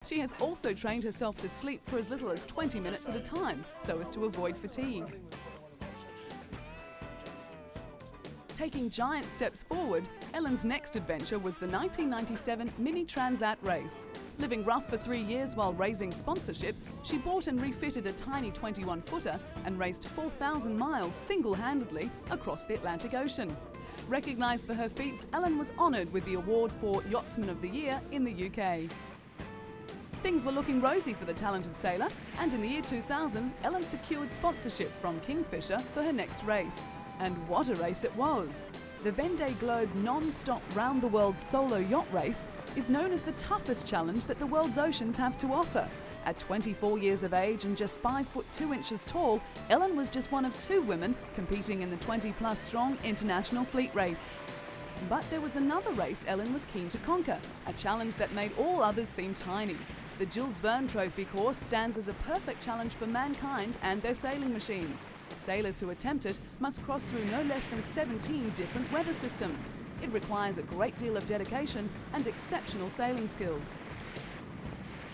She has also trained herself to sleep for as little as 20 minutes at a time, so as to avoid fatigue. Taking giant steps forward, Ellen's next adventure was the 1997 Mini Transat race. Living rough for 3 years while raising sponsorship, she bought and refitted a tiny 21-footer and raced 4,000 miles single-handedly across the Atlantic Ocean. Recognised for her feats, Ellen was honoured with the award for Yachtsman of the Year in the UK. Things were looking rosy for the talented sailor, and in the year 2000, Ellen secured sponsorship from Kingfisher for her next race. And what a race it was! The Vendée Globe non-stop round-the-world solo yacht race is known as the toughest challenge that the world's oceans have to offer. At 24 years of age and just 5 foot 2 inches tall, Ellen was just one of 2 women competing in the 20-plus strong international fleet race. But there was another race Ellen was keen to conquer, a challenge that made all others seem tiny. The Jules Verne Trophy course stands as a perfect challenge for mankind and their sailing machines. Sailors who attempt it must cross through no less than 17 different weather systems. It requires a great deal of dedication and exceptional sailing skills.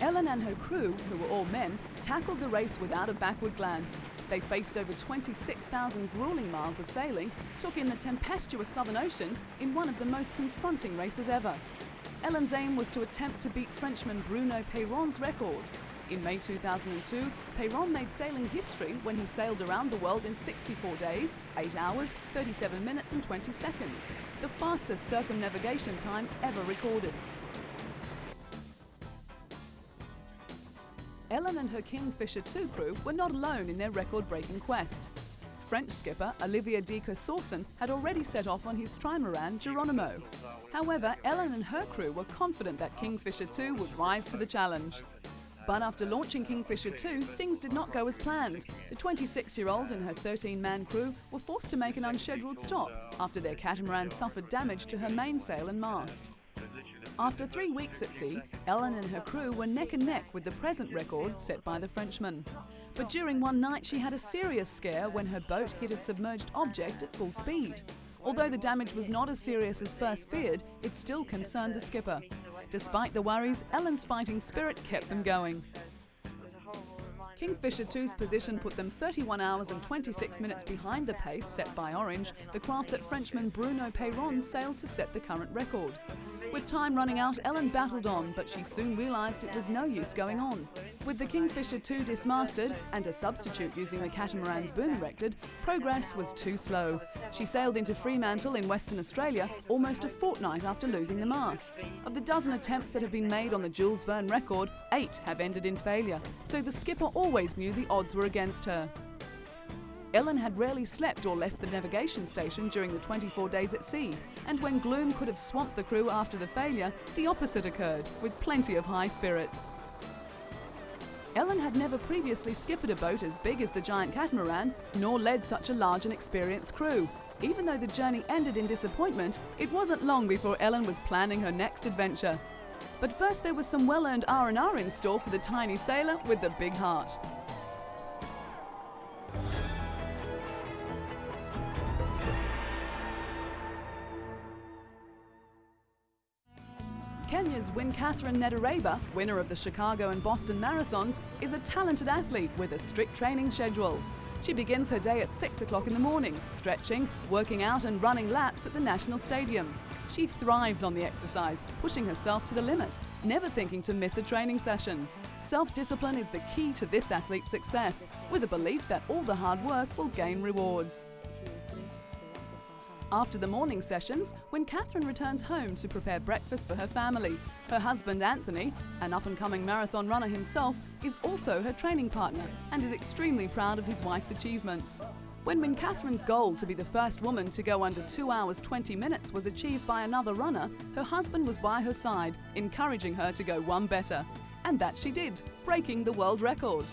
Ellen and her crew, who were all men, tackled the race without a backward glance. They faced over 26,000 grueling miles of sailing, took in the tempestuous Southern Ocean in one of the most confronting races ever. Ellen's aim was to attempt to beat Frenchman Bruno Peyron's record. In May 2002, Peyron made sailing history when he sailed around the world in 64 days, 8 hours, 37 minutes and 20 seconds, the fastest circumnavigation time ever recorded. Ellen and her Kingfisher 2 crew were not alone in their record-breaking quest. French skipper Olivier de Kersorsen had already set off on his trimaran Geronimo. However, Ellen and her crew were confident that Kingfisher 2 would rise to the challenge. But after launching Kingfisher 2, things did not go as planned. The 26-year-old and her 13-man crew were forced to make an unscheduled stop after their catamaran suffered damage to her mainsail and mast. After 3 weeks at sea, Ellen and her crew were neck and neck with the present record set by the Frenchman. But during one night, she had a serious scare when her boat hit a submerged object at full speed. Although the damage was not as serious as first feared, it still concerned the skipper. Despite the worries, Ellen's fighting spirit kept them going. Kingfisher 2's position put them 31 hours and 26 minutes behind the pace set by Orange, the craft that Frenchman Bruno Peyron sailed to set the current record. With time running out, Ellen battled on, but she soon realised it was no use going on. With the Kingfisher 2 dismasted and a substitute using the catamaran's boom erected, progress was too slow. She sailed into Fremantle in Western Australia almost a fortnight after losing the mast. Of the dozen attempts that have been made on the Jules Verne record, 8 have ended in failure, so the skipper always knew the odds were against her. Ellen had rarely slept or left the navigation station during the 24 days at sea, and when gloom could have swamped the crew after the failure, the opposite occurred, with plenty of high spirits. Ellen had never previously skippered a boat as big as the giant catamaran, nor led such a large and experienced crew. Even though the journey ended in disappointment, it wasn't long before Ellen was planning her next adventure. But first there was some well-earned R&R in store for the tiny sailor with the big heart. Kenya's Catherine Nedareba, winner of the Chicago and Boston marathons, is a talented athlete with a strict training schedule. She begins her day at 6 o'clock in the morning, stretching, working out and running laps at the National Stadium. She thrives on the exercise, pushing herself to the limit, never thinking to miss a training session. Self-discipline is the key to this athlete's success, with a belief that all the hard work will gain rewards. After the morning sessions, when Catherine returns home to prepare breakfast for her family, her husband Anthony, an up-and-coming marathon runner himself, is also her training partner and is extremely proud of his wife's achievements. When Catherine's goal to be the first woman to go under 2 hours 20 minutes was achieved by another runner, her husband was by her side, encouraging her to go one better. And that she did, breaking the world record.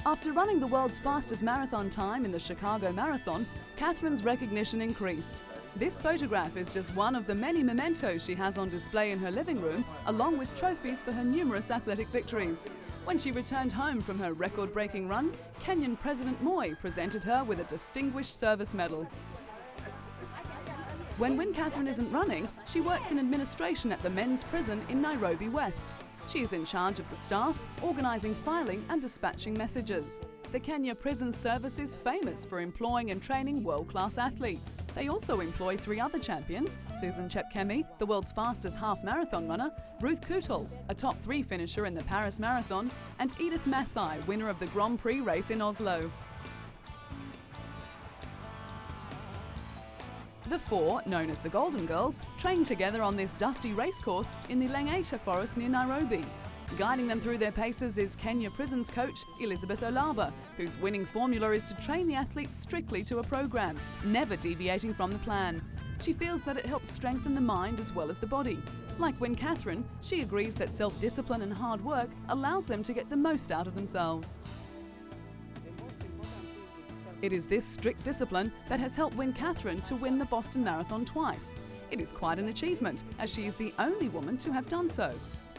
After running the world's fastest marathon time in the Chicago Marathon, Catherine's recognition increased. This photograph is just one of the many mementos she has on display in her living room, along with trophies for her numerous athletic victories. When she returned home from her record-breaking run, Kenyan President Moi presented her with a Distinguished Service Medal. When Catherine isn't running, she works in administration at the men's prison in Nairobi West. She is in charge of the staff, organising filing and dispatching messages. The Kenya Prison Service is famous for employing and training world-class athletes. They also employ 3 other champions: Susan Chepkemei, the world's fastest half-marathon runner, Ruth Kootal, a top 3 finisher in the Paris Marathon, and Edith Masai, winner of the Grand Prix race in Oslo. The 4, known as the Golden Girls, train together on this dusty racecourse in the Langata forest near Nairobi. Guiding them through their paces is Kenya Prisons coach Elizabeth Olaba, whose winning formula is to train the athletes strictly to a program, never deviating from the plan. She feels that it helps strengthen the mind as well as the body. Like Catherine, she agrees that self-discipline and hard work allows them to get the most out of themselves. It is this strict discipline that has helped Catherine to win the Boston Marathon twice. It is quite an achievement, as she is the only woman to have done so.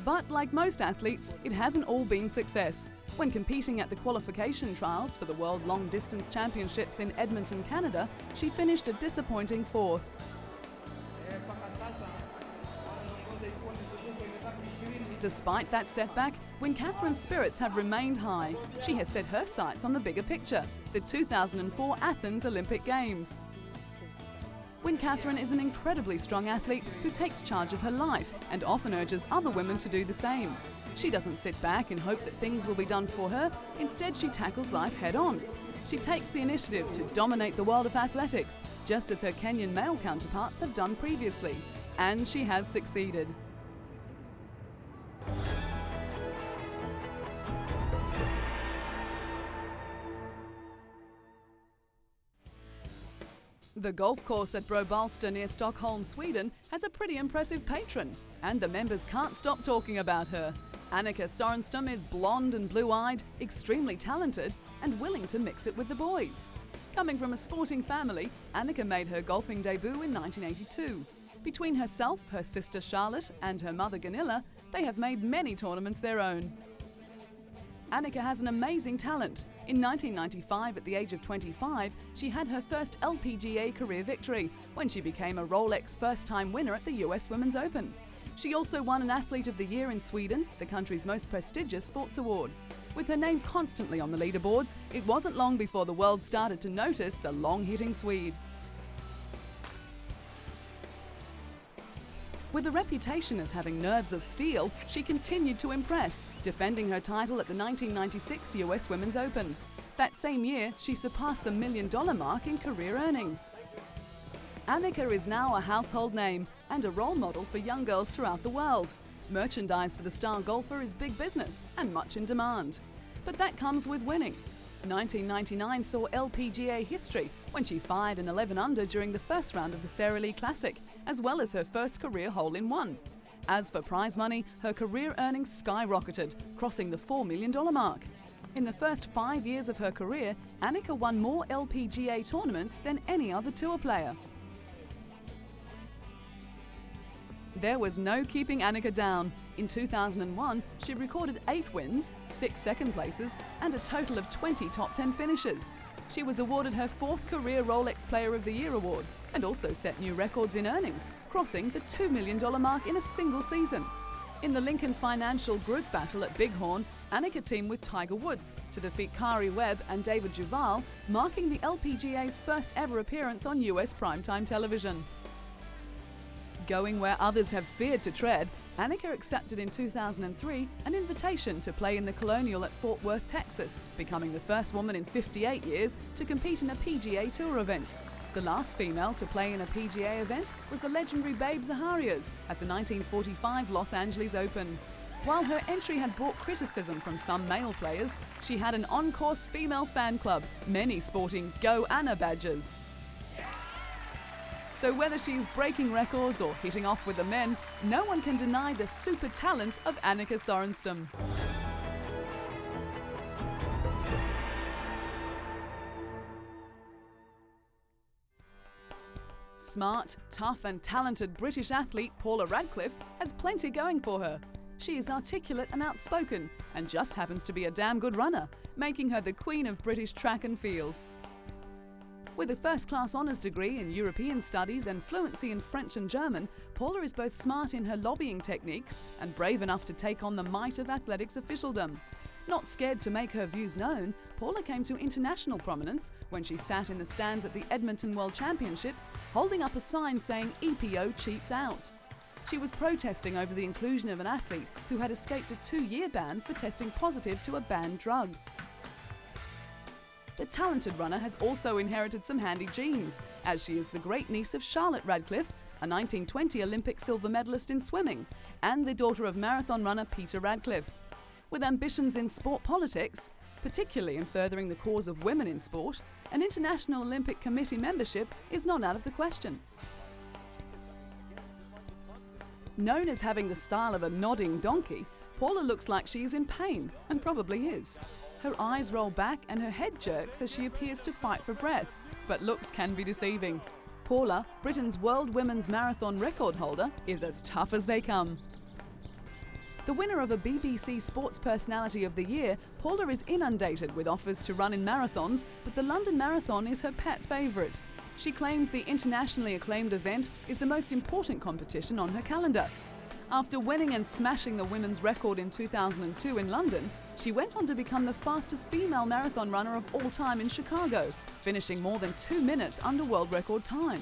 But like most athletes, it hasn't all been success. When competing at the qualification trials for the World Long Distance Championships in Edmonton, Canada, she finished a disappointing 4th. Despite that setback, Catherine's spirits have remained high. She has set her sights on the bigger picture, the 2004 Athens Olympic Games. Catherine is an incredibly strong athlete who takes charge of her life and often urges other women to do the same. She doesn't sit back and hope that things will be done for her. Instead, she tackles life head-on. She takes the initiative to dominate the world of athletics, just as her Kenyan male counterparts have done previously. And she has succeeded. The golf course at Brobalsta near Stockholm, Sweden has a pretty impressive patron, and the members can't stop talking about her. Annika Sorenstam is blonde and blue-eyed, extremely talented, and willing to mix it with the boys. Coming from a sporting family, Annika made her golfing debut in 1982. Between herself, her sister Charlotte, and her mother Gunilla, they have made many tournaments their own. Annika has an amazing talent. In 1995, at the age of 25, she had her first LPGA career victory when she became a Rolex first-time winner at the US Women's Open. She also won an Athlete of the Year in Sweden, the country's most prestigious sports award. With her name constantly on the leaderboards, it wasn't long before the world started to notice the long-hitting Swede. With a reputation as having nerves of steel, she continued to impress, defending her title at the 1996 US Women's Open. That same year, she surpassed the $1 million mark in career earnings. Annika is now a household name and a role model for young girls throughout the world. Merchandise for the star golfer is big business and much in demand. But that comes with winning. 1999 saw LPGA history when she fired an 11 under during the first round of the Sara Lee Classic, as well as her first career hole-in-one. As for prize money, her career earnings skyrocketed, crossing the $4 million mark. In the first 5 years of her career, Annika won more LPGA tournaments than any other tour player. There was no keeping Annika down. In 2001, she recorded 8 wins, 6 second places, and a total of 20 top 10 finishes. She was awarded her 4th career Rolex Player of the Year award and also set new records in earnings, crossing the $2 million mark in a single season. In the Lincoln Financial Group battle at Bighorn, Annika teamed with Tiger Woods to defeat Kari Webb and David Duval, marking the LPGA's first ever appearance on US primetime television. Going where others have feared to tread, Annika accepted in 2003 an invitation to play in the Colonial at Fort Worth, Texas, becoming the first woman in 58 years to compete in a PGA Tour event. The last female to play in a PGA event was the legendary Babe Zaharias at the 1945 Los Angeles Open. While her entry had brought criticism from some male players, she had an on-course female fan club, many sporting Go Anna badges. So whether she's breaking records or hitting off with the men, no one can deny the super talent of Annika Sorenstam. Smart, tough and talented British athlete Paula Radcliffe has plenty going for her. She is articulate and outspoken and just happens to be a damn good runner, making her the queen of British track and field. With a first-class honours degree in European studies and fluency in French and German, Paula is both smart in her lobbying techniques and brave enough to take on the might of athletics officialdom. Not scared to make her views known, Paula came to international prominence when she sat in the stands at the Edmonton World Championships, holding up a sign saying EPO cheats out. She was protesting over the inclusion of an athlete who had escaped a 2-year ban for testing positive to a banned drug. The talented runner has also inherited some handy genes, as she is the great niece of Charlotte Radcliffe, a 1920 Olympic silver medalist in swimming, and the daughter of marathon runner Peter Radcliffe. With ambitions in sport politics, particularly in furthering the cause of women in sport, an International Olympic Committee membership is not out of the question. Known as having the style of a nodding donkey, Paula looks like she is in pain, and probably is. Her eyes roll back and her head jerks as she appears to fight for breath, but looks can be deceiving. Paula, Britain's World Women's Marathon record holder, is as tough as they come. The winner of a BBC Sports Personality of the Year, Paula is inundated with offers to run in marathons, but the London Marathon is her pet favourite. She claims the internationally acclaimed event is the most important competition on her calendar. After winning and smashing the women's record in 2002 in London, she went on to become the fastest female marathon runner of all time in Chicago, finishing more than 2 minutes under world record time.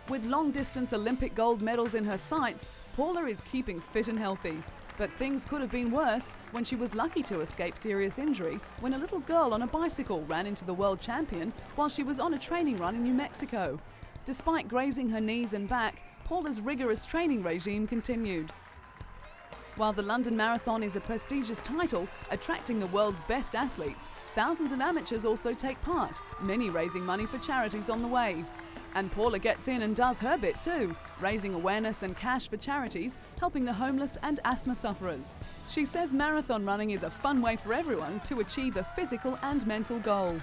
With long-distance Olympic gold medals in her sights, Paula is keeping fit and healthy. But things could have been worse when she was lucky to escape serious injury when a little girl on a bicycle ran into the world champion while she was on a training run in New Mexico. Despite grazing her knees and back, Paula's rigorous training regime continued. While the London Marathon is a prestigious title, attracting the world's best athletes, thousands of amateurs also take part, many raising money for charities on the way. And Paula gets in and does her bit too, raising awareness and cash for charities, helping the homeless and asthma sufferers. She says marathon running is a fun way for everyone to achieve a physical and mental goal.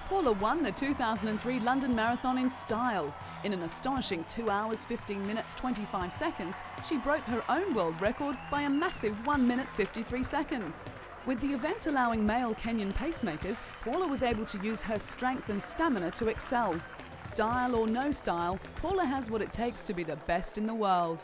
Paula won the 2003 London Marathon in style. In an astonishing 2 hours, 15 minutes, 25 seconds, she broke her own world record by a massive 1 minute, 53 seconds. With the event allowing male Kenyan pacemakers, Paula was able to use her strength and stamina to excel. Style or no style, Paula has what it takes to be the best in the world.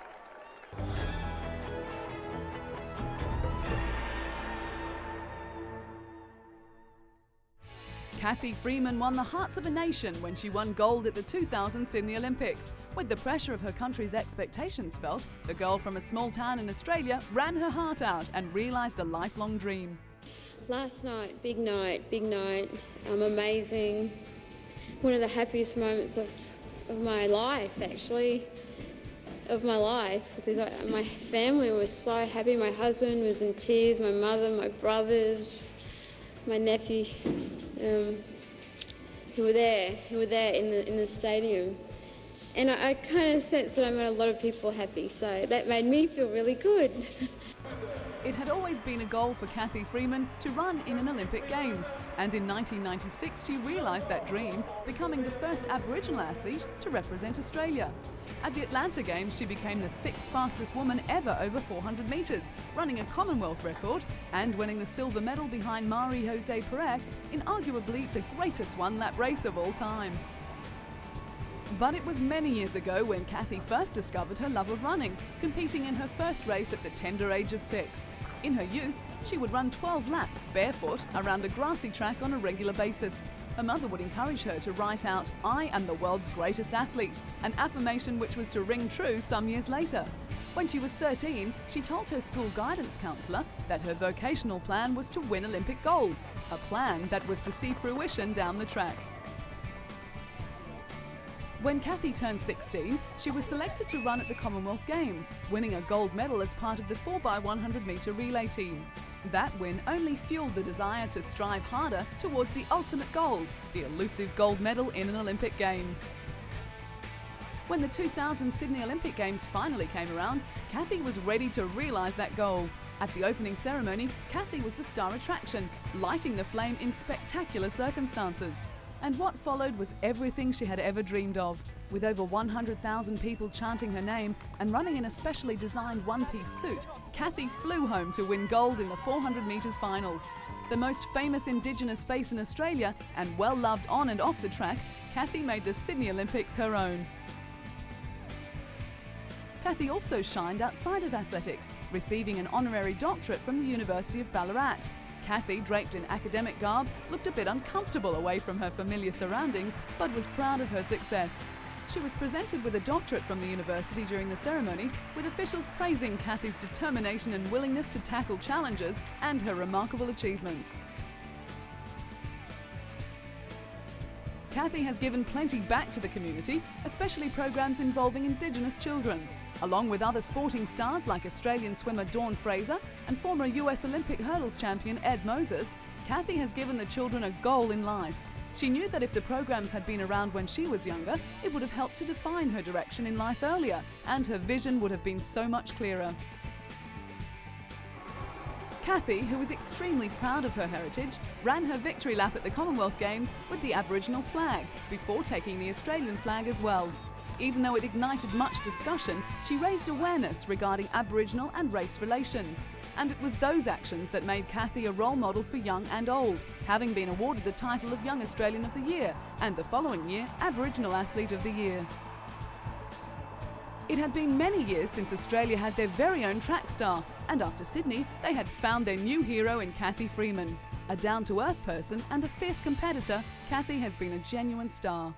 Cathy Freeman won the hearts of a nation when she won gold at the 2000 Sydney Olympics. With the pressure of her country's expectations felt, the girl from a small town in Australia ran her heart out and realised a lifelong dream. Last night, big night, amazing. One of the happiest moments of my life, actually, because my family was so happy. My husband was in tears, my mother, my brothers, my nephew. Who were there in the stadium, and I kind of sensed that I made a lot of people happy, so that made me feel really good. It had always been a goal for Cathy Freeman to run in an Olympic Games, and in 1996 she realised that dream, becoming the first Aboriginal athlete to represent Australia. At the Atlanta Games, she became the 6th fastest woman ever over 400 metres, running a Commonwealth record and winning the silver medal behind Marie-José Pérez in arguably the greatest one-lap race of all time. But it was many years ago when Cathy first discovered her love of running, competing in her first race at the tender age of 6. In her youth, she would run 12 laps barefoot around a grassy track on a regular basis. Her mother would encourage her to write out, "I am the world's greatest athlete," an affirmation which was to ring true some years later. When she was 13, she told her school guidance counsellor that her vocational plan was to win Olympic gold, a plan that was to see fruition down the track. When Cathy turned 16, she was selected to run at the Commonwealth Games, winning a gold medal as part of the 4x100 metre relay team. That win only fueled the desire to strive harder towards the ultimate goal, the elusive gold medal in an Olympic Games. When the 2000 Sydney Olympic Games finally came around, Cathy was ready to realise that goal. At the opening ceremony, Cathy was the star attraction, lighting the flame in spectacular circumstances. And what followed was everything she had ever dreamed of. With over 100,000 people chanting her name and running in a specially designed one-piece suit, Kathy flew home to win gold in the 400 metres final. The most famous Indigenous face in Australia and well-loved on and off the track, Kathy made the Sydney Olympics her own. Kathy also shined outside of athletics, receiving an honorary doctorate from the University of Ballarat. Kathy, draped in academic garb, looked a bit uncomfortable away from her familiar surroundings, but was proud of her success. She was presented with a doctorate from the university during the ceremony, with officials praising Kathy's determination and willingness to tackle challenges and her remarkable achievements. Kathy has given plenty back to the community, especially programs involving Indigenous children. Along with other sporting stars like Australian swimmer Dawn Fraser and former US Olympic hurdles champion Ed Moses, Kathy has given the children a goal in life. She knew that if the programs had been around when she was younger, it would have helped to define her direction in life earlier, and her vision would have been so much clearer. Kathy, who was extremely proud of her heritage, ran her victory lap at the Commonwealth Games with the Aboriginal flag, before taking the Australian flag as well. Even though it ignited much discussion, she raised awareness regarding Aboriginal and race relations. And it was those actions that made Kathy a role model for young and old, having been awarded the title of Young Australian of the Year and the following year Aboriginal Athlete of the Year. It had been many years since Australia had their very own track star, and after Sydney, they had found their new hero in Kathy Freeman. A down-to-earth person and a fierce competitor, Kathy has been a genuine star.